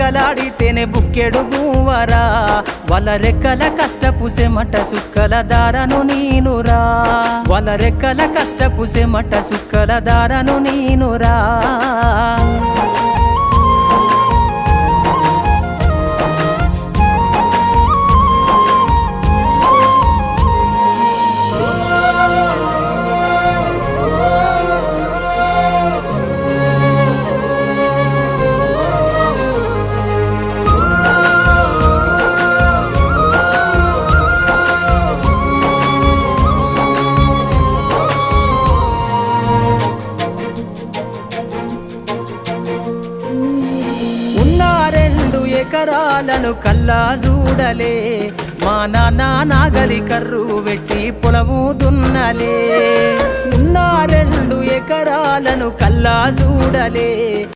రెక్కలాడితేనే బుక్కెడు గువ్వరా వాళ్ళ రెక్కల కష్టపు సెమట సుక్కల దారను నీనురా వాళ్ళ రెక్కల కష్టపు సెమట సుక్కల దారను నీనురా ఎకరాలను కల్లా చూడలే మా నాన్న నాగలి కర్రు వెట్టి పొలము దున్నలే ఉన్న 2 ఎకరాలను కల్లా చూడలే